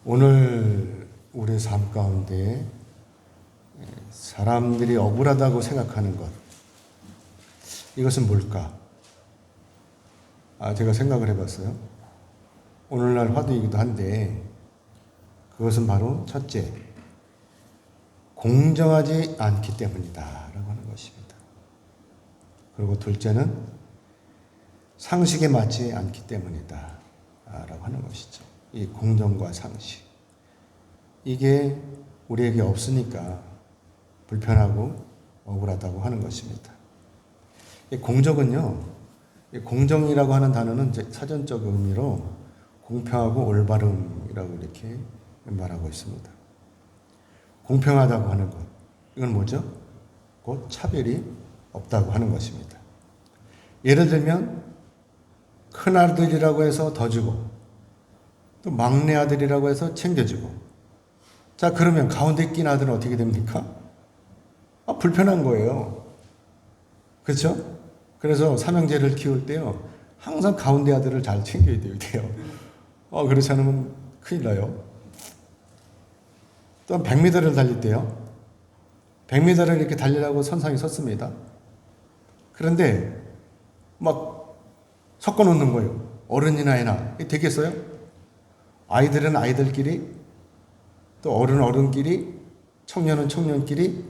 오늘 우리 삶 가운데 사람들이 억울하다고 생각하는 것, 이것은 뭘까? 제가 생각을 해봤어요. 오늘날 화두이기도 한데 그것은 바로 첫째, 공정하지 않기 때문이다 라고 하는 것입니다. 그리고 둘째는 상식에 맞지 않기 때문이다 라고 하는 것이죠. 이 공정과 상식, 이게 우리에게 없으니까 불편하고 억울하다고 하는 것입니다. 이 공정은요, 이 공정이라고 하는 단어는 사전적 의미로 공평하고 올바름이라고 이렇게 말하고 있습니다. 공평하다고 하는 것, 이건 뭐죠? 곧 차별이 없다고 하는 것입니다. 예를 들면 큰 아들이라고 해서 더 주고 또 막내 아들이라고 해서 챙겨주고, 자 그러면 가운데 낀 아들은 어떻게 됩니까? 불편한 거예요. 그렇죠? 그래서 삼형제를 키울 때요, 항상 가운데 아들을 잘 챙겨야 돼요. 그렇지 않으면 큰일 나요. 또 100m를 달릴 때요, 100m를 이렇게 달리라고 선상에 섰습니다. 그런데 막 섞어 놓는 거예요. 어른이나 애나. 되겠어요? 아이들은 아이들끼리, 또 어른끼리, 청년은 청년끼리,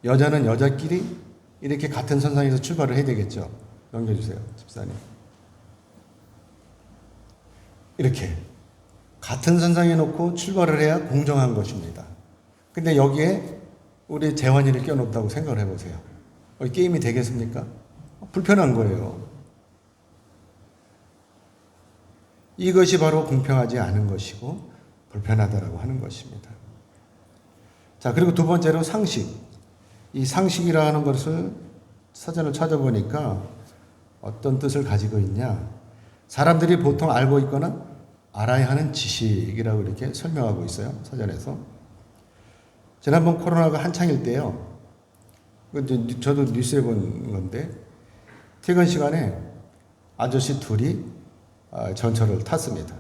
여자는 여자끼리 이렇게 같은 선상에서 출발을 해야 되겠죠. 넘겨주세요, 집사님. 이렇게 같은 선상에 놓고 출발을 해야 공정한 것입니다. 근데 여기에 우리 재환이를 껴놓았다고 생각을 해보세요. 게임이 되겠습니까? 불편한 거예요. 이것이 바로 공평하지 않은 것이고 불편하다라고 하는 것입니다. 자, 그리고 두 번째로 상식. 이 상식이라는 것을 사전을 찾아보니까 어떤 뜻을 가지고 있냐? 사람들이 보통 알고 있거나 알아야 하는 지식이라고 이렇게 설명하고 있어요, 사전에서. 지난번 코로나가 한창일 때요, 저도 뉴스에 본 건데, 퇴근 시간에 아저씨 둘이 전철을 탔습니다.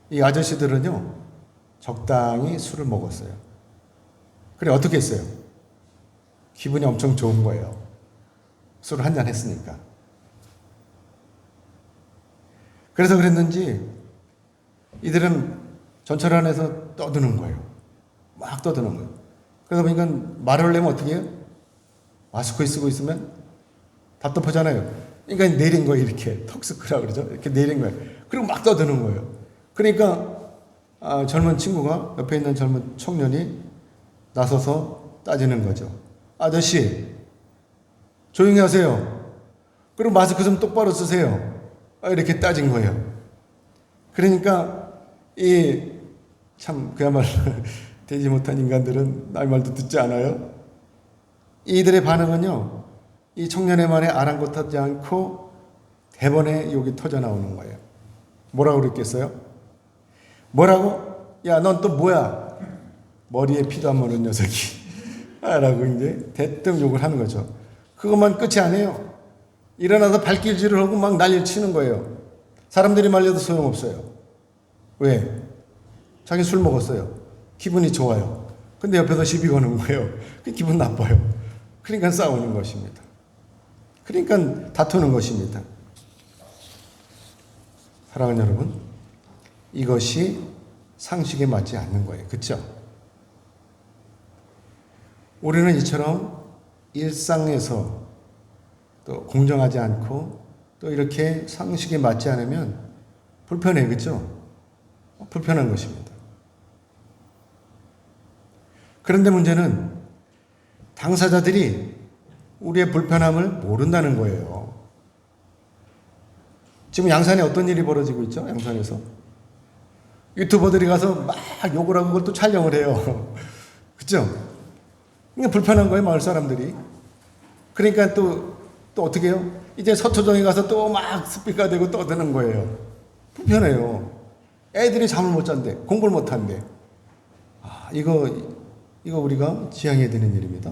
이 아저씨들은요, 적당히 술을 먹었어요. 그래, 어떻게 했어요? 기분이 엄청 좋은 거예요. 술을 한잔 했으니까. 그래서 그랬는지 이들은 전철 안에서 떠드는 거예요. 막 떠드는 거예요. 그래서 보니까 말을 하려면 어떻게 해요? 마스크 쓰고 있으면 답답하잖아요. 그러니까 내린 거예요. 이렇게 턱스크라고 그러죠. 이렇게 내린 거예요. 그리고 막 떠드는 거예요. 그러니까 젊은 친구가, 옆에 있는 젊은 청년이 나서서 따지는 거죠. 아저씨, 조용히 하세요. 그리고 마스크 좀 똑바로 쓰세요. 이렇게 따진 거예요. 그러니까 참 그야말로 되지 못한 인간들은 날 말도 듣지 않아요. 이들의 반응은요, 이 청년의 말에 아랑곳하지 않고 대번에 욕이 터져 나오는 거예요. 뭐라고 그랬겠어요? 뭐라고? 야, 넌 또 뭐야? 머리에 피도 안 묻은 녀석이. 라고 이제 대뜸 욕을 하는 거죠. 그것만 끝이 아니에요. 일어나서 발길질을 하고 막 난리를 치는 거예요. 사람들이 말려도 소용없어요. 왜? 자기 술 먹었어요. 기분이 좋아요. 근데 옆에서 시비 거는 거예요. 기분 나빠요. 그러니까 싸우는 것입니다. 그러니까 다투는 것입니다. 사랑하는 여러분, 이것이 상식에 맞지 않는 거예요. 그렇죠? 우리는 이처럼 일상에서 또 공정하지 않고 또 이렇게 상식에 맞지 않으면 불편해요. 그렇죠? 불편한 것입니다. 그런데 문제는 당사자들이 우리의 불편함을 모른다는 거예요. 지금 양산에 어떤 일이 벌어지고 있죠? 양산에서 유튜버들이 가서 막 욕을 하고 그걸 또 촬영을 해요. 그렇죠? 이게 불편한 거예요, 마을 사람들이. 그러니까 또 어떻게 해요? 이제 서초동에 가서 또 막 스피커 대고 떠드는 거예요. 불편해요. 애들이 잠을 못 잔대, 공부를 못 한대. 이거 우리가 지양해야 되는 일입니다.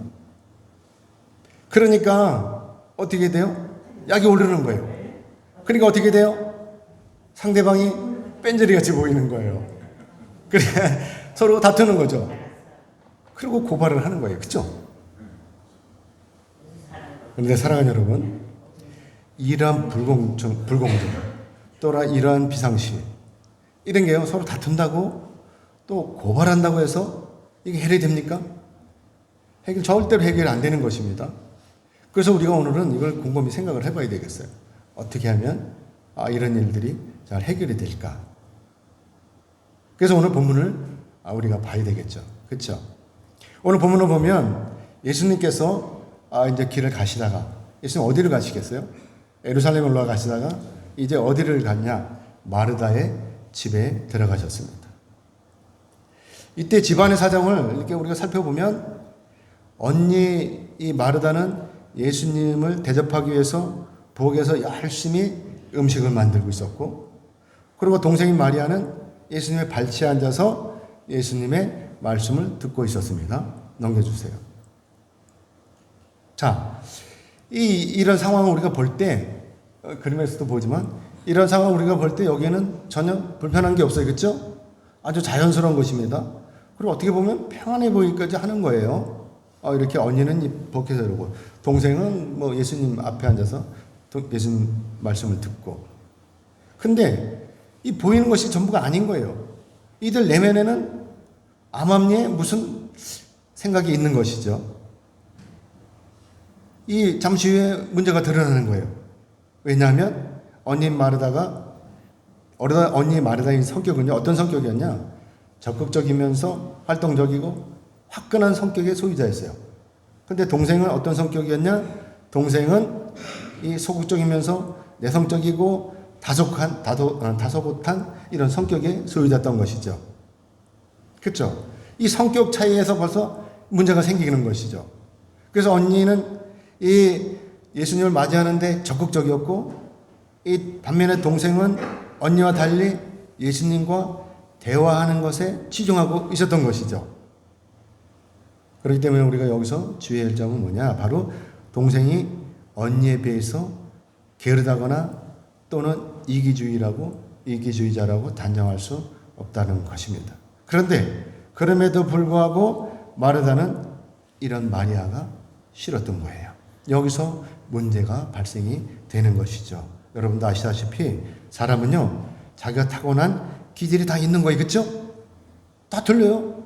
그러니까 어떻게 돼요? 약이 오르는 거예요. 그러니까 어떻게 돼요? 상대방이 뺀저리 같이 보이는 거예요. 그래 서로 다투는 거죠. 그리고 고발을 하는 거예요. 그렇죠? 그런데 사랑하는 여러분, 이러한 불공정, 또는 이러한 비상시, 이런 게요 서로 다툰다고 또 고발한다고 해서 이게 해결됩니까? 절대로 해결 안 되는 것입니다. 그래서 우리가 오늘은 이걸 곰곰이 생각을 해봐야 되겠어요. 어떻게 하면 이런 일들이 잘 해결이 될까? 그래서 오늘 본문을 우리가 봐야 되겠죠. 그렇죠? 오늘 본문을 보면 예수님께서 이제 길을 가시다가, 예수님 어디를 가시겠어요? 예루살렘을 올라가시다가 이제 어디를 갔냐? 마르다의 집에 들어가셨습니다. 이때 집안의 사정을 이렇게 우리가 살펴보면 언니 이 마르다는 예수님을 대접하기 위해서 부엌에서 열심히 음식을 만들고 있었고, 그리고 동생인 마리아는 예수님의 발치에 앉아서 예수님의 말씀을 듣고 있었습니다. 넘겨주세요. 자, 이런 상황을 우리가 볼 때, 그림에서도 보지만 이런 상황을 우리가 볼 때 여기에는 전혀 불편한 게 없어요. 그렇죠? 아주 자연스러운 것입니다. 그리고 어떻게 보면 평안해 보이기까지 하는 거예요. 이렇게 언니는 이 부엌에서 이러고, 동생은 뭐 예수님 앞에 앉아서 예수님 말씀을 듣고. 근데 이 보이는 것이 전부가 아닌 거예요. 이들 내면에는 암암리에 무슨 생각이 있는 것이죠. 이 잠시 후에 문제가 드러나는 거예요. 왜냐하면 언니 마르다의 성격은요, 어떤 성격이었냐? 적극적이면서 활동적이고 화끈한 성격의 소유자였어요. 근데 동생은 어떤 성격이었냐? 동생은 이 소극적이면서 내성적이고 다소곳한 이런 성격의 소유자였던 것이죠. 그렇죠? 이 성격 차이에서 벌써 문제가 생기는 것이죠. 그래서 언니는 이 예수님을 맞이하는데 적극적이었고, 이 반면에 동생은 언니와 달리 예수님과 대화하는 것에 치중하고 있었던 것이죠. 그렇기 때문에 우리가 여기서 주의할 점은 뭐냐? 바로 동생이 언니에 비해서 게으르다거나 또는 이기주의자라고 단정할 수 없다는 것입니다. 그런데 그럼에도 불구하고 마르다는 이런 마리아가 싫었던 거예요. 여기서 문제가 발생이 되는 것이죠. 여러분도 아시다시피 사람은요, 자기가 타고난 기질이 다 있는 거예요. 그렇죠? 다 틀려요.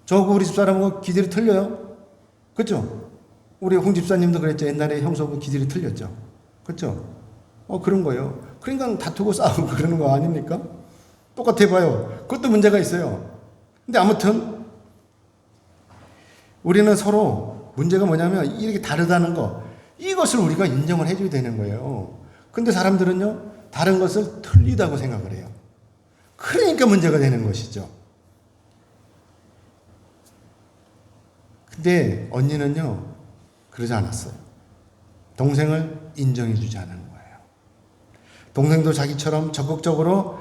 저하고 우리 집사람하고 기질이 틀려요. 그렇죠? 우리 홍 집사님도 그랬죠. 옛날에 형수하고 기질이 틀렸죠. 그렇죠? 그런 거예요. 그러니까 다투고 싸우고 그러는 거 아닙니까? 똑같아 봐요. 그것도 문제가 있어요. 근데 아무튼 우리는 서로 문제가 뭐냐면 이렇게 다르다는 거, 이것을 우리가 인정을 해줘야 되는 거예요. 근데 사람들은요, 다른 것을 틀리다고 생각을 해요. 그러니까 문제가 되는 것이죠. 근데 언니는요, 그러지 않았어요. 동생을 인정해주지 않은 거예요. 동생도 자기처럼 적극적으로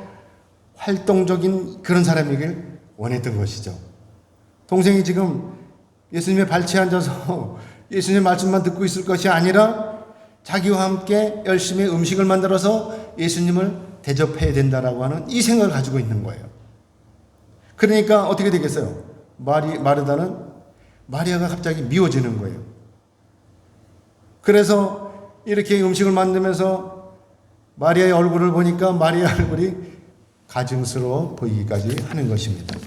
활동적인 그런 사람이길 원했던 것이죠. 동생이 지금 예수님의 발치에 앉아서 예수님의 말씀만 듣고 있을 것이 아니라 자기와 함께 열심히 음식을 만들어서 예수님을 대접해야 된다라고 하는 이 생각을 가지고 있는 거예요. 그러니까 어떻게 되겠어요? 마르다는 마리아가 갑자기 미워지는 거예요. 그래서 이렇게 음식을 만들면서 마리아의 얼굴을 보니까 마리아 얼굴이 가증스러워 보이기까지 하는 것입니다.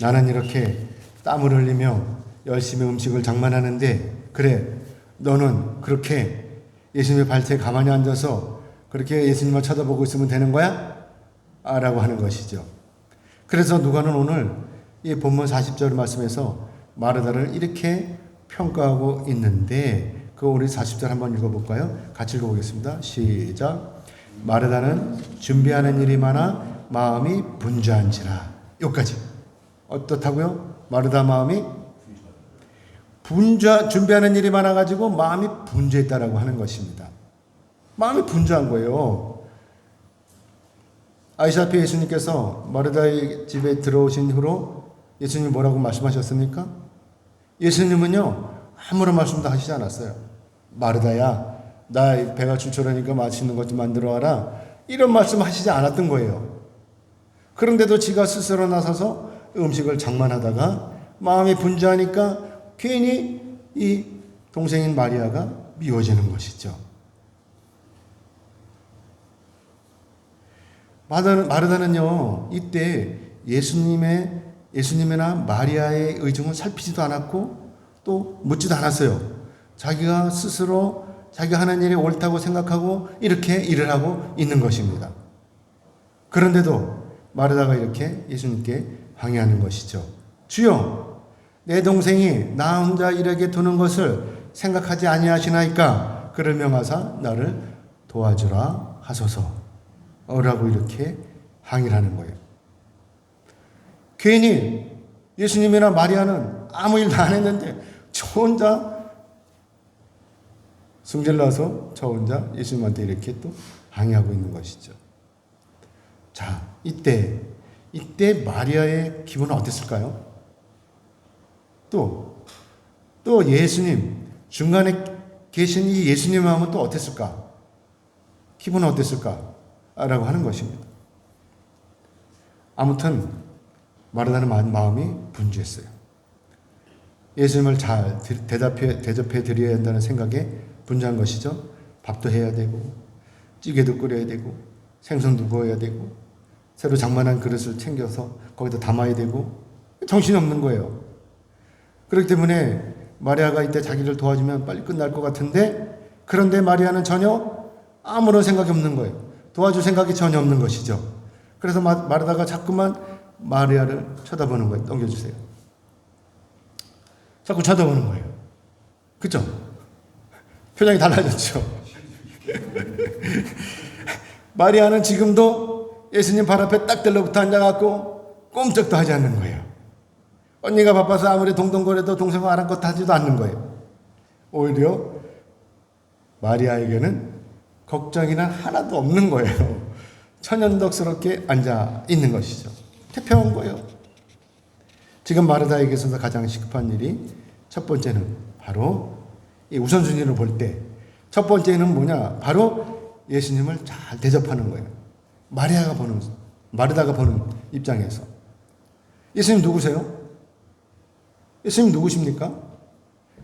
나는 이렇게 땀을 흘리며 열심히 음식을 장만하는데, 그래, 너는 그렇게 예수님의 발치에 가만히 앉아서 그렇게 예수님을 쳐다보고 있으면 되는 거야? 라고 하는 것이죠. 그래서 누가는 오늘 이 본문 40절 말씀에서 마르다를 이렇게 평가하고 있는데, 그 우리 40절 한번 읽어볼까요? 같이 읽어보겠습니다. 시작. 마르다는 준비하는 일이 많아 마음이 분주한지라. 여기까지. 어떻다고요? 마르다 마음이 준비하는 일이 많아가지고 마음이 분주했다라고 하는 것입니다. 마음이 분주한 거예요. 아시다시피 예수님께서 마르다의 집에 들어오신 후로 예수님이 뭐라고 말씀하셨습니까? 예수님은요, 아무런 말씀도 하시지 않았어요. 마르다야, 나 배가 출출하니까 맛있는 것 좀 만들어 와라. 이런 말씀 하시지 않았던 거예요. 그런데도 지가 스스로 나서서 음식을 장만하다가 마음이 분주하니까 괜히 이 동생인 마리아가 미워지는 것이죠. 마르다는요, 이때 예수님이나 마리아의 의중을 살피지도 않았고 또 묻지도 않았어요. 자기가 스스로 자기가 하는 일이 옳다고 생각하고 이렇게 일을 하고 있는 것입니다. 그런데도 마르다가 이렇게 예수님께 항의하는 것이죠. 주여, 내 동생이 나 혼자 일하게 두는 것을 생각하지 아니하시나이까? 그를 명하사 나를 도와주라 하소서. 라고 이렇게 항의를 하는 거예요. 괜히 예수님이나 마리아는 아무 일도 안 했는데 저 혼자 승질나서 저 혼자 예수님한테 이렇게 또 항의하고 있는 것이죠. 자, 이때 마리아의 기분은 어땠을까요? 또 예수님, 중간에 계신 이 예수님의 마음은 또 어땠을까? 기분은 어땠을까? 라고 하는 것입니다. 아무튼 마르다는 마음이 분주했어요. 예수님을 잘 대접해 드려야 한다는 생각에 분주한 것이죠. 밥도 해야 되고 찌개도 끓여야 되고 생선도 구워야 되고 새로 장만한 그릇을 챙겨서 거기다 담아야 되고 정신이 없는 거예요. 그렇기 때문에 마리아가 이때 자기를 도와주면 빨리 끝날 것 같은데, 그런데 마리아는 전혀 아무런 생각이 없는 거예요. 도와줄 생각이 전혀 없는 것이죠. 그래서 마르다가 자꾸만 마리아를 쳐다보는 거예요. 넘겨주세요. 자꾸 쳐다보는 거예요. 그죠? 표정이 달라졌죠. 마리아는 지금도 예수님 발 앞에 딱 들러붙어 앉아갖고 꼼짝도 하지 않는 거예요. 언니가 바빠서 아무리 동동거려도 동생과 아랑곳 하지도 않는 거예요. 오히려 마리아에게는 걱정이나 하나도 없는 거예요. 천연덕스럽게 앉아 있는 것이죠. 태평한 거예요. 지금 마르다에게 있어서 가장 시급한 일이, 첫 번째는 바로 이 우선순위를 볼 때 첫 번째는 뭐냐? 바로 예수님을 잘 대접하는 거예요. 마르다가 보는 입장에서. 예수님 누구세요? 예수님 누구십니까?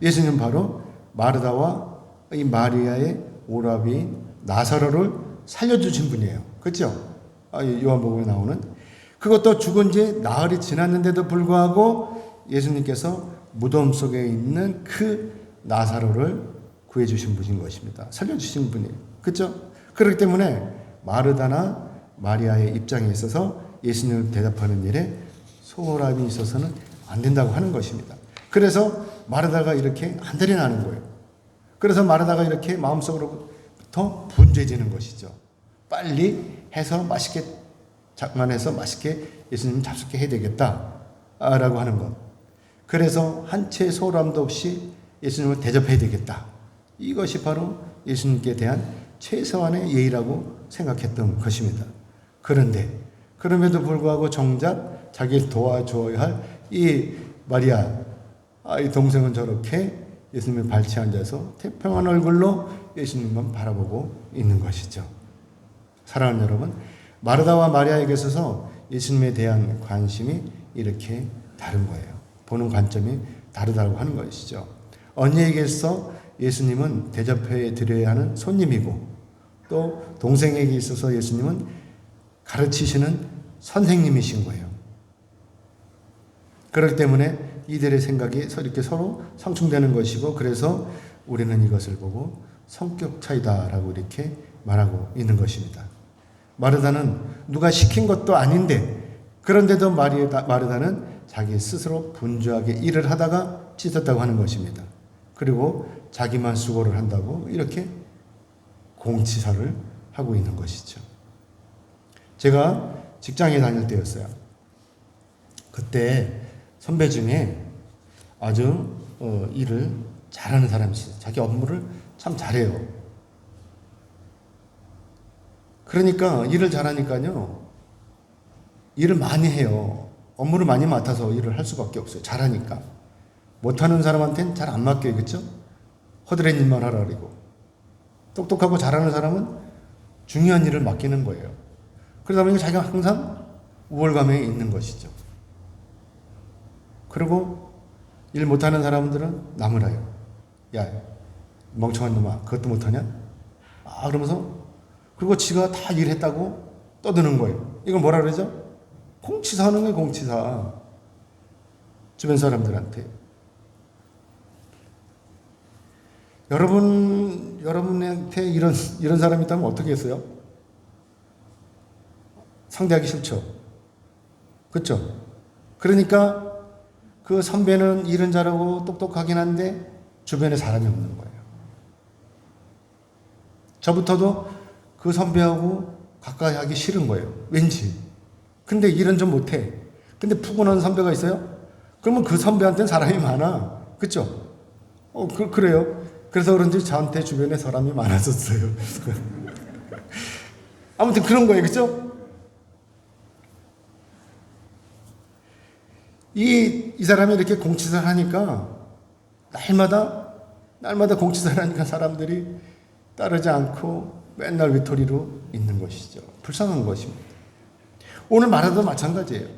예수님 바로 마르다와 이 마리아의 오라비인 나사로를 살려주신 분이에요. 그렇죠? 요한복음에 나오는. 그것도 죽은 지 나흘이 지났는데도 불구하고 예수님께서 무덤 속에 있는 그 나사로를 구해주신 분인 것입니다. 살려주신 분이에요. 그렇죠? 그렇기 때문에 마르다나 마리아의 입장에 있어서 예수님을 대답하는 일에 소홀함이 있어서는 안 된다고 하는 것입니다. 그래서 마르다가 이렇게 안달이 나는 거예요. 그래서 마르다가 이렇게 마음속으로부터 분주해지는 것이죠. 빨리 해서 맛있게 장만해서 맛있게 예수님 잡숫게 해야 되겠다라고 하는 것. 그래서 한 채의 소홀함도 없이 예수님을 대접해야 되겠다. 이것이 바로 예수님께 대한 최소한의 예의라고 생각했던 것입니다. 그런데 그럼에도 불구하고 정작 자기를 도와줘야 할 이 마리아, 이 동생은 저렇게 예수님의 발치에 앉아서 태평한 얼굴로 예수님만 바라보고 있는 것이죠. 사랑하는 여러분, 마르다와 마리아에게 있어서 예수님에 대한 관심이 이렇게 다른 거예요. 보는 관점이 다르다고 하는 것이죠. 언니에게 있어 예수님은 대접해 드려야 하는 손님이고, 또 동생에게 있어서 예수님은 가르치시는 선생님이신 거예요. 그렇기 때문에 이들의 생각이 이렇게 서로 상충되는 것이고, 그래서 우리는 이것을 보고 성격 차이다라고 이렇게 말하고 있는 것입니다. 마르다는 누가 시킨 것도 아닌데, 그런데도 마르다는 자기 스스로 분주하게 일을 하다가 찢었다고 하는 것입니다. 그리고 자기만 수고를 한다고 이렇게 공치사를 하고 있는 것이죠. 제가 직장에 다닐 때였어요. 그때 선배 중에 아주 일을 잘하는 사람이 있어요. 자기 업무를 참 잘해요. 그러니까 일을 잘하니까요, 일을 많이 해요. 업무를 많이 맡아서 일을 할 수밖에 없어요. 잘하니까. 못하는 사람한테는 잘 안 맡겨요. 그렇죠? 허드렛 일만 하라 그러고. 똑똑하고 잘하는 사람은 중요한 일을 맡기는 거예요. 그러다 보니까 자기가 항상 우월감에 있는 것이죠. 그리고 일 못하는 사람들은 나무라요. 야, 멍청한 놈아, 그것도 못하냐? 그러면서, 그리고 지가 다 일했다고 떠드는 거예요. 이걸 뭐라 그러죠? 공치사 하는 거예요, 공치사. 주변 사람들한테. 여러분한테 이런 사람이 있다면 어떻게 했어요? 상대하기 싫죠. 그렇죠? 그러니까 그 선배는 일은 잘하고 똑똑하긴 한데 주변에 사람이 없는 거예요. 저부터도 그 선배하고 가까이 하기 싫은 거예요. 왠지. 근데 일은 좀 못해. 근데 푸근한 선배가 있어요? 그러면 그 선배한테는 사람이 많아. 그렇죠? 그래요. 그래서 그런지 저한테 주변에 사람이 많았었어요. 아무튼 그런 거예요. 그렇죠? 이 사람이 이렇게 공치사를 하니까 날마다 공치사를 하니까 사람들이 따르지 않고 맨날 외톨이로 있는 것이죠. 불쌍한 것입니다. 오늘 마르다도 마찬가지예요.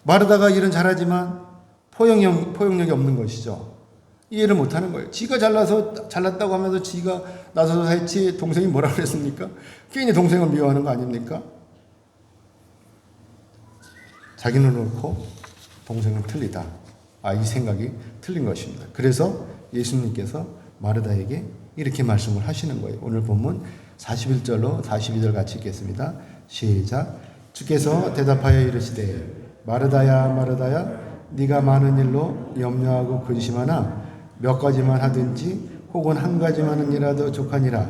마르다가 일은 잘하지만 포용력이 없는 것이죠. 이해를 못하는 거예요. 지가 잘났다고 하면서 지가 나서서 했지 동생이 뭐라 그랬습니까? 괜히 동생을 미워하는 거 아닙니까? 자기 눈을 놓고 동생은 틀리다. 이 생각이 틀린 것입니다. 그래서 예수님께서 마르다에게 이렇게 말씀을 하시는 거예요. 오늘 본문 41절로 42절 같이 읽겠습니다. 시작. 주께서 대답하여 이르시되 마르다야 마르다야 네가 많은 일로 염려하고 근심하나 몇 가지만 하든지 혹은 한 가지만은이라도 족하니라.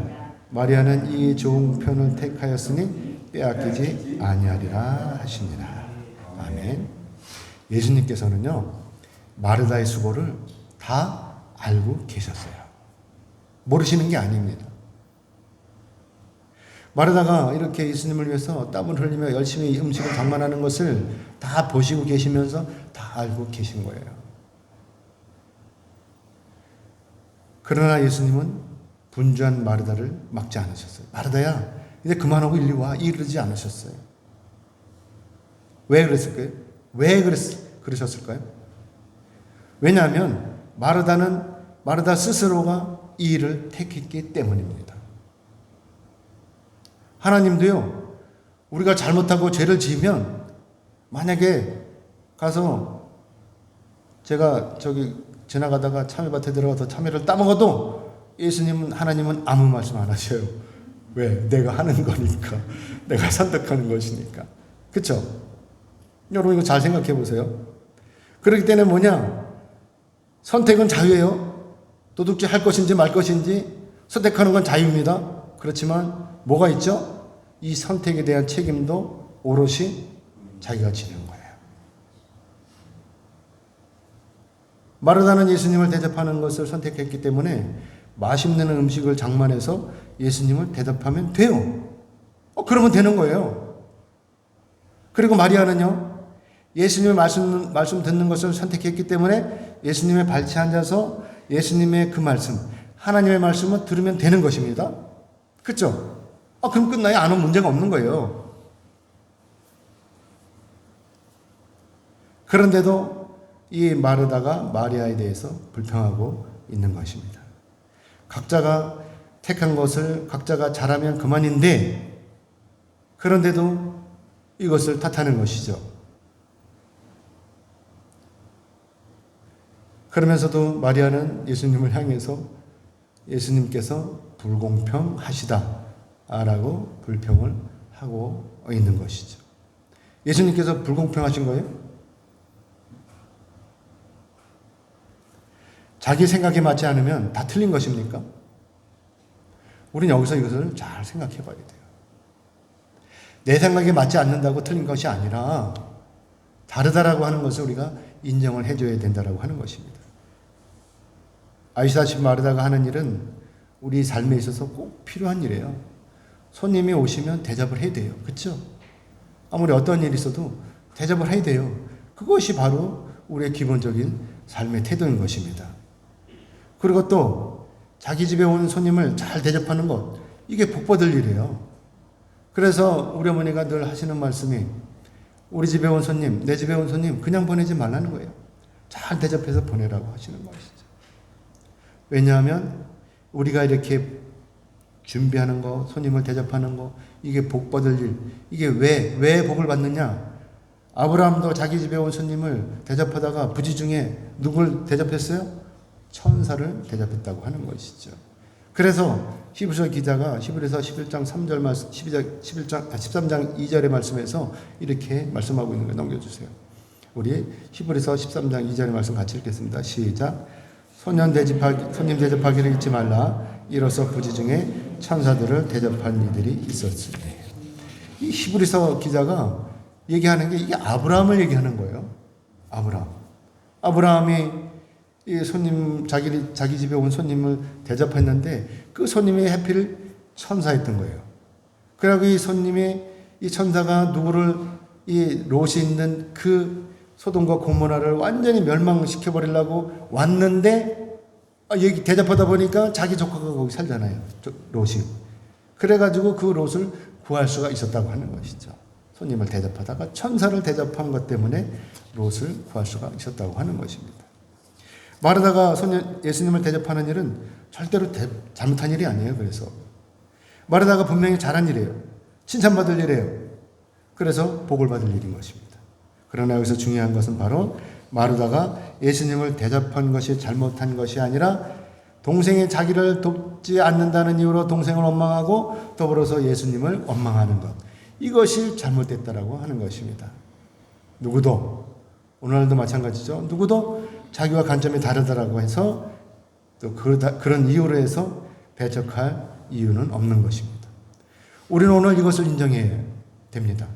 마리아는 이 좋은 편을 택하였으니 빼앗기지 아니하리라 하시니라. 아멘. 예수님께서는요 마르다의 수고를 다 알고 계셨어요. 모르시는 게 아닙니다. 마르다가 이렇게 예수님을 위해서 땀을 흘리며 열심히 음식을 장만하는 것을 다 보시고 계시면서 다 알고 계신 거예요. 그러나 예수님은 분주한 마르다를 막지 않으셨어요. 마르다야, 이제 그만하고 이리 와. 이러지 않으셨어요. 왜 그랬을까요? 그러셨을까요? 왜냐하면 마르다 스스로가 이 일을 택했기 때문입니다. 하나님도요, 우리가 잘못하고 죄를 지으면 만약에 가서 제가 지나가다가 참외밭에 들어가서 참외를 따먹어도 하나님은 아무 말씀 안 하셔요. 왜? 내가 하는 거니까. 내가 선택하는 것이니까. 그렇죠? 여러분 이거 잘 생각해 보세요. 그렇기 때문에 뭐냐? 선택은 자유예요. 도둑질 할 것인지 말 것인지 선택하는 건 자유입니다. 그렇지만 뭐가 있죠? 이 선택에 대한 책임도 오롯이 자기가 지는 거예요. 마르다는 예수님을 대접하는 것을 선택했기 때문에 맛있는 음식을 장만해서 예수님을 대접하면 돼요. 그러면 되는 거예요. 그리고 마리아는요, 예수님의 말씀 듣는 것을 선택했기 때문에 예수님의 발치에 앉아서 예수님의 그 말씀, 하나님의 말씀을 들으면 되는 것입니다. 그렇죠? 그럼 끝나요? 안 오면 문제가 없는 거예요. 그런데도 이 마르다가 마리아에 대해서 불평하고 있는 것입니다. 각자가 택한 것을 각자가 잘하면 그만인데 그런데도 이것을 탓하는 것이죠. 그러면서도 마리아는 예수님을 향해서 예수님께서 불공평하시다 라고 불평을 하고 있는 것이죠. 예수님께서 불공평하신 거예요? 자기 생각에 맞지 않으면 다 틀린 것입니까? 우리는 여기서 이것을 잘 생각해 봐야 돼요. 내 생각에 맞지 않는다고 틀린 것이 아니라 다르다라고 하는 것을 우리가 인정을 해줘야 된다라고 하는 것입니다. 아시다시피 마르다가 하는 일은 우리 삶에 있어서 꼭 필요한 일이에요. 손님이 오시면 대접을 해야 돼요. 그렇죠? 아무리 어떤 일이 있어도 대접을 해야 돼요. 그것이 바로 우리의 기본적인 삶의 태도인 것입니다. 그리고 또 자기 집에 온 손님을 잘 대접하는 것, 이게 복 받을 일이에요. 그래서 우리 어머니가 늘 하시는 말씀이 우리 집에 온 손님, 내 집에 온 손님 그냥 보내지 말라는 거예요. 잘 대접해서 보내라고 하시는 것이죠. 왜냐하면 우리가 이렇게 준비하는 거, 손님을 대접하는 거, 이게 복 받을 일. 이게 왜 복을 받느냐? 아브라함도 자기 집에 온 손님을 대접하다가 부지 중에 누굴 대접했어요? 천사를 대접했다고 하는 것이죠. 그래서 히브리서 기자가 히브리서 11장 3절 말씀, 13장 2절의 말씀에서 이렇게 말씀하고 있는 거 넘겨주세요. 우리 히브리서 13장 2절의 말씀 같이 읽겠습니다. 시작. 손님 대접하기를 잊지 말라. 이로써 부지 중에 천사들을 대접한 이들이 있었으니. 이 히브리서 기자가 얘기하는 게 이게 아브라함을 얘기하는 거예요. 아브라함이 이 손님, 자기 집에 온 손님을 대접했는데 그 손님이 하필 천사였던 거예요. 그리고 이 천사가 누구를 이 롯이 있는 그 소돔과 고모라를 완전히 멸망시켜버리려고 왔는데 여기 대접하다 보니까 자기 조카가 거기 살잖아요. 롯이. 그래가지고 그 롯을 구할 수가 있었다고 하는 것이죠. 손님을 대접하다가 천사를 대접한 것 때문에 롯을 구할 수가 있었다고 하는 것입니다. 마르다가 예수님을 대접하는 일은 절대로 잘못한 일이 아니에요. 그래서 마르다가 분명히 잘한 일이에요. 칭찬받을 일이에요. 그래서 복을 받을 일인 것입니다. 그러나 여기서 중요한 것은 바로 마르다가 예수님을 대접한 것이 잘못한 것이 아니라 동생이 자기를 돕지 않는다는 이유로 동생을 원망하고 더불어서 예수님을 원망하는 것. 이것이 잘못됐다라고 하는 것입니다. 누구도 오늘날도 마찬가지죠. 누구도 자기와 관점이 다르다라고 해서 또 그런 이유로 해서 배척할 이유는 없는 것입니다. 우리는 오늘 이것을 인정해야 됩니다.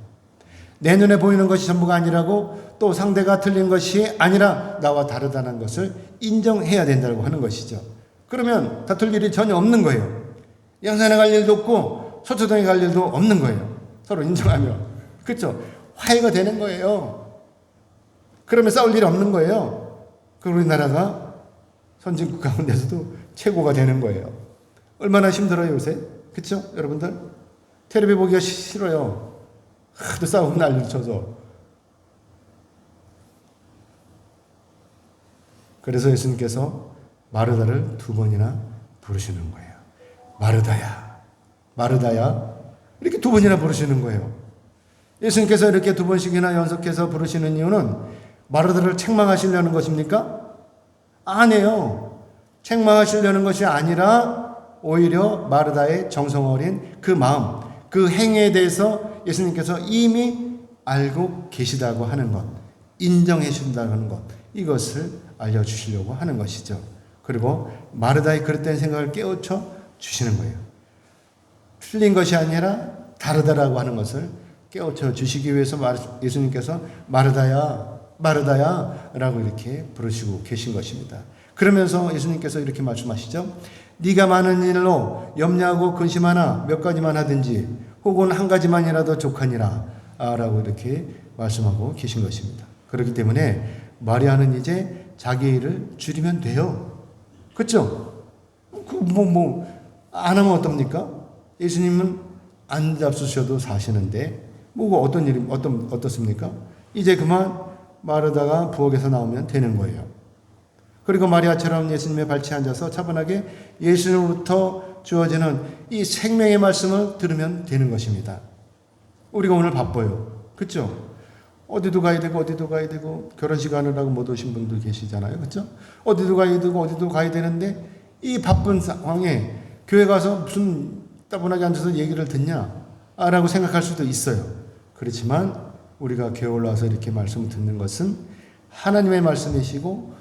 내 눈에 보이는 것이 전부가 아니라고 또 상대가 틀린 것이 아니라 나와 다르다는 것을 인정해야 된다고 하는 것이죠. 그러면 다툴 일이 전혀 없는 거예요. 양산에 갈 일도 없고 서초동에 갈 일도 없는 거예요. 서로 인정하면. 그렇죠? 화해가 되는 거예요. 그러면 싸울 일이 없는 거예요. 그리고 우리나라가 선진국 가운데서도 최고가 되는 거예요. 얼마나 힘들어요 요새? 그렇죠? 여러분들? 텔레비 보기가 싫어요. 하도 싸우고 난리를 쳐서. 그래서 예수님께서 마르다를 2번이나 부르시는 거예요. 마르다야 이렇게 2번이나 부르시는 거예요. 예수님께서 이렇게 2번씩이나 연속해서 부르시는 이유는 마르다를 책망하시려는 것입니까? 아니에요. 책망하시려는 것이 아니라 오히려 마르다의 정성 어린 그 마음, 그 행위에 대해서 예수님께서 이미 알고 계시다고 하는 것, 인정해 주신다는 것, 이것을 알려주시려고 하는 것이죠. 그리고 마르다의 그릇된 생각을 깨우쳐 주시는 거예요. 틀린 것이 아니라 다르다라고 하는 것을 깨우쳐 주시기 위해서 예수님께서 마르다야 라고 이렇게 부르시고 계신 것입니다. 그러면서 예수님께서 이렇게 말씀하시죠. 네가 많은 일로 염려하고 근심하나 몇 가지만 하든지 혹은 한 가지만이라도 족하니라 라고 이렇게 말씀하고 계신 것입니다. 그렇기 때문에 마리아는 이제 자기 일을 줄이면 돼요. 그렇죠? 안 하면 어떻습니까? 예수님은 안 잡수셔도 사시는데 어떤 일이 어떻습니까? 이제 그만 마르다가 부엌에서 나오면 되는 거예요. 그리고 마리아처럼 예수님의 발치에 앉아서 차분하게 예수님으로부터 주어지는 이 생명의 말씀을 들으면 되는 것입니다. 우리가 오늘 바빠요. 그렇죠? 어디도 가야 되고 결혼식 하느라고 못 오신 분도 계시잖아요. 그렇죠? 어디도 가야 되는데 이 바쁜 상황에 교회 가서 무슨 따분하게 앉아서 얘기를 듣냐? 라고 생각할 수도 있어요. 그렇지만 우리가 교회 올라와서 이렇게 말씀을 듣는 것은 하나님의 말씀이시고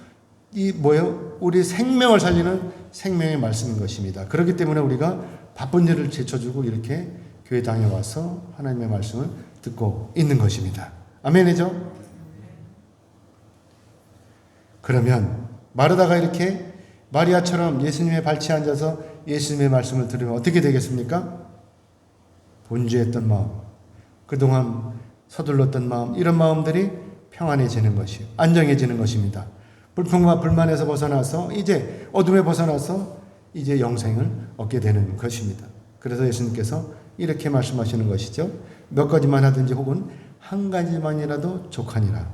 우리 생명을 살리는 생명의 말씀인 것입니다. 그렇기 때문에 우리가 바쁜 일을 제쳐주고 이렇게 교회 당에 와서 하나님의 말씀을 듣고 있는 것입니다. 아멘이죠? 그러면 마르다가 이렇게 마리아처럼 예수님의 발치에 앉아서 예수님의 말씀을 들으면 어떻게 되겠습니까? 분주했던 마음, 그동안 서둘렀던 마음, 이런 마음들이 평안해지는 것이요, 안정해지는 것입니다. 불평과 불만에서 벗어나서 이제 어둠에 벗어나서 이제 영생을 얻게 되는 것입니다. 그래서 예수님께서 이렇게 말씀하시는 것이죠. 몇 가지만 하든지 혹은 한 가지만이라도 족하니라.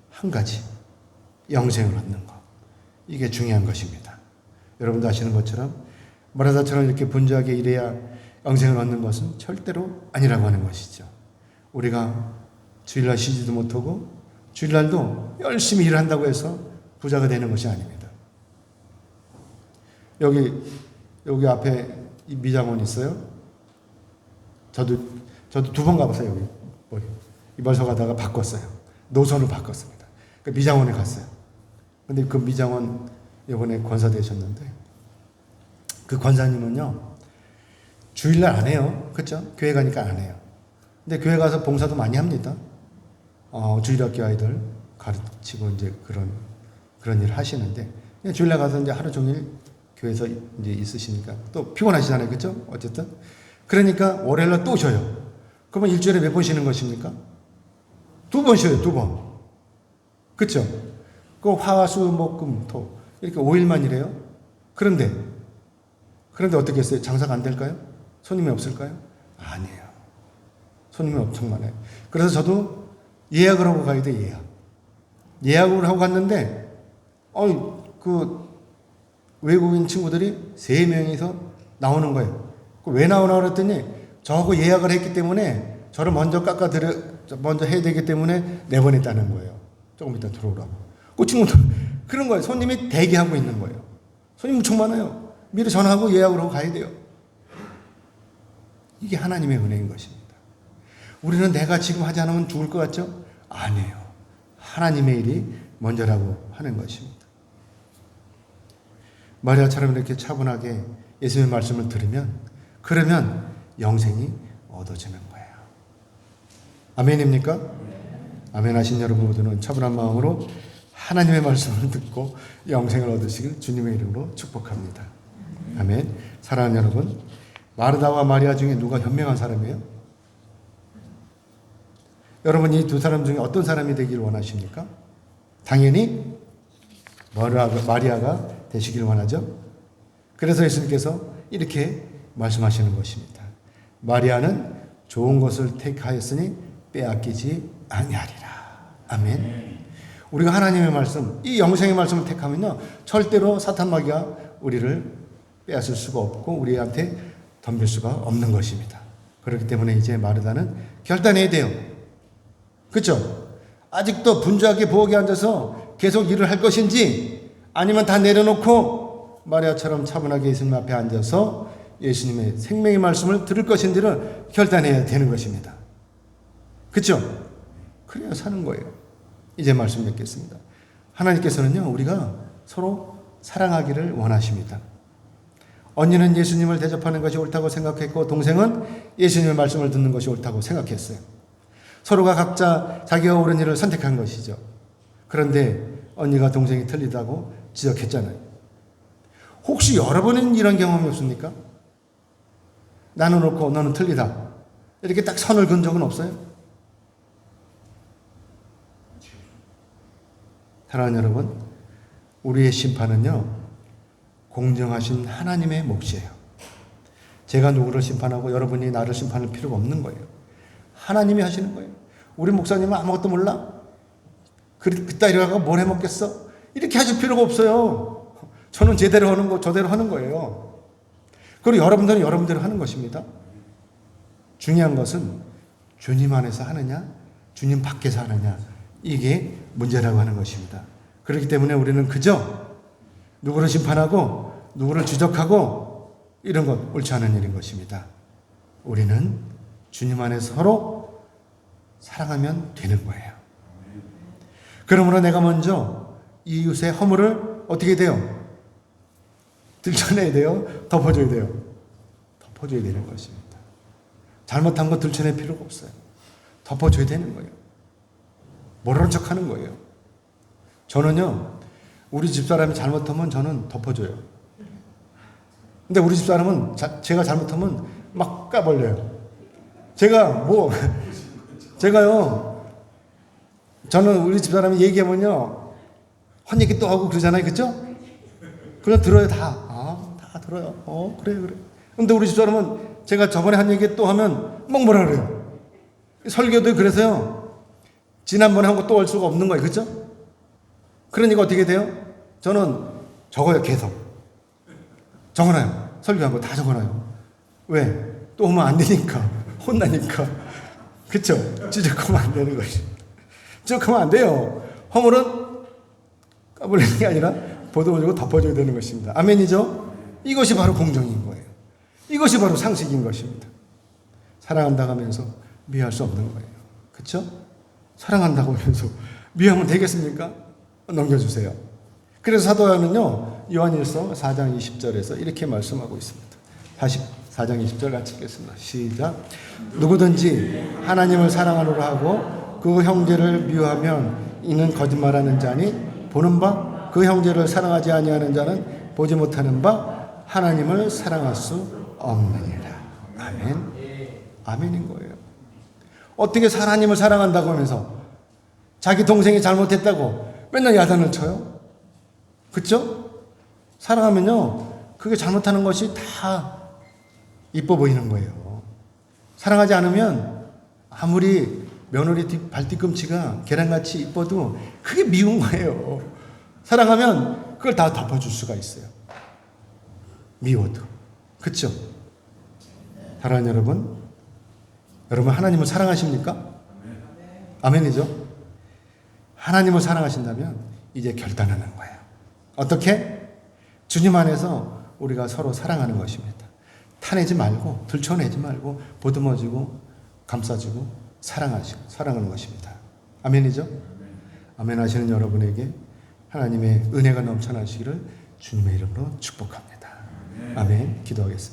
한 가지. 영생을 얻는 것. 이게 중요한 것입니다. 여러분도 아시는 것처럼 마르다처럼 이렇게 분주하게 일해야 영생을 얻는 것은 절대로 아니라고 하는 것이죠. 우리가 주일날 쉬지도 못하고 주일날도 열심히 일을 한다고 해서 부자가 되는 것이 아닙니다. 여기 앞에 미장원 있어요. 저도 2번 가봤어요. 여기 이발소 가다가 바꿨어요. 노선을 바꿨습니다. 그러니까 미장원에 갔어요. 근데 그 미장원 이번에 권사 되셨는데 그 권사님은요 주일날 안 해요. 그렇죠? 교회 가니까 안 해요. 근데 교회 가서 봉사도 많이 합니다. 주일학교 아이들 가르치고 이제 그런 일을 하시는데 그냥 주일날 가서 이제 하루 종일 교회에서 이제 있으시니까 또 피곤하시잖아요. 그렇죠? 어쨌든 그러니까 월요일날 또 쉬어요. 그러면 일주일에 몇 번 쉬는 것입니까? 2번 쉬어요. 2번. 그렇죠? 그 화, 수, 목, 금, 토 이렇게 5일만 일해요. 그런데 어떻게 했어요? 장사가 안 될까요? 손님이 없을까요? 아니에요. 손님이 엄청 많아요. 그래서 저도 예약을 하고 가야 돼. 예약을 하고 갔는데 그 외국인 친구들이 3명이서 나오는 거예요. 왜 나오나 그랬더니 저하고 예약을 했기 때문에 저를 먼저 먼저 해야 되기 때문에 내보냈다는 거예요. 조금 이따 들어오라고. 그 친구들 그런 거예요. 손님이 대기하고 있는 거예요. 손님 엄청 많아요. 미리 전화하고 예약을 하고 가야 돼요. 이게 하나님의 은혜인 것입니다. 우리는 내가 지금 하지 않으면 죽을 것 같죠? 아니에요. 하나님의 일이 먼저라고 하는 것입니다. 마리아처럼 이렇게 차분하게 예수님의 말씀을 들으면 그러면 영생이 얻어지는 거예요. 아멘입니까? 아멘 하신 여러분 모두는 차분한 마음으로 하나님의 말씀을 듣고 영생을 얻으시길 주님의 이름으로 축복합니다. 아멘. 사랑하는 여러분, 마르다와 마리아 중에 누가 현명한 사람이에요? 여러분 이 2사람 중에 어떤 사람이 되기를 원하십니까? 당연히 마리아가 되시길 원하죠. 그래서 예수님께서 이렇게 말씀하시는 것입니다. 마리아는 좋은 것을 택하였으니 빼앗기지 아니하리라. 아멘. 우리가 하나님의 말씀, 이 영생의 말씀을 택하면요 절대로 사탄 마귀가 우리를 빼앗을 수가 없고 우리한테 덤빌 수가 없는 것입니다. 그렇기 때문에 이제 마르다는 결단해야 돼요. 그렇죠? 아직도 분주하게 부엌에 앉아서 계속 일을 할 것인지 아니면 다 내려놓고 마리아처럼 차분하게 예수님 앞에 앉아서 예수님의 생명의 말씀을 들을 것인지를 결단해야 되는 것입니다. 그렇죠? 그래야 사는 거예요. 이제 말씀 맺겠습니다. 하나님께서는요 우리가 서로 사랑하기를 원하십니다. 언니는 예수님을 대접하는 것이 옳다고 생각했고 동생은 예수님의 말씀을 듣는 것이 옳다고 생각했어요. 서로가 각자 자기가 옳은 일을 선택한 것이죠. 그런데 언니가 동생이 틀리다고 지적했잖아요. 혹시 여러분은 이런 경험이 없습니까? 나는 옳고 너는 틀리다. 이렇게 딱 선을 그은 적은 없어요? 사랑하는 여러분, 우리의 심판은요 공정하신 하나님의 몫이에요. 제가 누구를 심판하고 여러분이 나를 심판할 필요가 없는 거예요. 하나님이 하시는 거예요. 우리 목사님은 아무것도 몰라? 그따위가 뭘 해먹겠어? 이렇게 하실 필요가 없어요. 저는 제대로 하는 거 저대로 하는 거예요. 그리고 여러분들은 여러분대로 하는 것입니다. 중요한 것은 주님 안에서 하느냐 주님 밖에서 하느냐 이게 문제라고 하는 것입니다. 그렇기 때문에 우리는 그저 누구를 심판하고 누구를 지적하고 이런 것 옳지 않은 일인 것입니다. 우리는 주님 안에서 서로 사랑하면 되는 거예요. 그러므로 내가 먼저 이웃의 허물을 어떻게 돼요? 들춰내야 돼요? 덮어줘야 돼요? 덮어줘야 되는 것입니다. 잘못한 거 들춰낼 필요가 없어요. 덮어줘야 되는 거예요. 모르는 척 하는 거예요. 저는요, 우리 집사람이 잘못하면 저는 덮어줘요. 근데 우리 집사람은 제가 잘못하면 막 까벌려요. 제가요, 저는 우리 집사람이 얘기하면요, 헛 얘기 또 하고 그러잖아요. 그죠? 그냥 들어요, 다. 다 들어요. 그래. 근데 우리 집사람은 제가 저번에 한 얘기 또 하면 막 뭐라 그래요. 설교도 그래서요, 지난번에 한 거 또 할 수가 없는 거예요. 그렇죠? 그러니까 어떻게 돼요? 저는 적어요. 계속. 적어놔요. 설교한 거 다 적어놔요. 왜? 또 오면 안 되니까. 혼나니까. 그렇죠? 지적하면 안 되는 것이. 지적하면 안 돼요. 허물은 까불리는 게 아니라 보듬어주고 덮어줘야 되는 것입니다. 아멘이죠? 이것이 바로 공정인 거예요. 이것이 바로 상식인 것입니다. 사랑한다고 하면서 미워할 수 없는 거예요. 그렇죠? 사랑한다고 하면서 미워하면 되겠습니까? 넘겨주세요. 그래서 사도 요한은요, 요한일서 4장 20절에서 이렇게 말씀하고 있습니다. 4장 20절 같이 읽겠습니다. 시작. 누구든지 하나님을 사랑하노라 하고 그 형제를 미워하면 이는 거짓말하는 자니 보는 바 그 형제를 사랑하지 아니하는 자는 보지 못하는 바 하나님을 사랑할 수 없느니라. 아멘. 아멘인 거예요. 어떻게 하나님을 사랑한다고 하면서 자기 동생이 잘못했다고 맨날 야단을 쳐요? 그렇죠? 사랑하면요, 그게 잘못하는 것이 다 이뻐 보이는 거예요. 사랑하지 않으면 아무리 며느리 발뒤꿈치가 계란같이 이뻐도 그게 미운 거예요. 사랑하면 그걸 다 덮어줄 수가 있어요. 미워도. 그렇죠? 사랑하는 여러분 하나님을 사랑하십니까? 아멘이죠? 하나님을 사랑하신다면 이제 결단하는 거예요. 어떻게? 주님 안에서 우리가 서로 사랑하는 것입니다. 타내지 말고, 들춰내지 말고, 보듬어주고, 감싸주고, 사랑하는 것입니다. 아멘이죠? 아멘 하시는 여러분에게 하나님의 은혜가 넘쳐나시기를 주님의 이름으로 축복합니다. 아멘. 기도하겠습니다.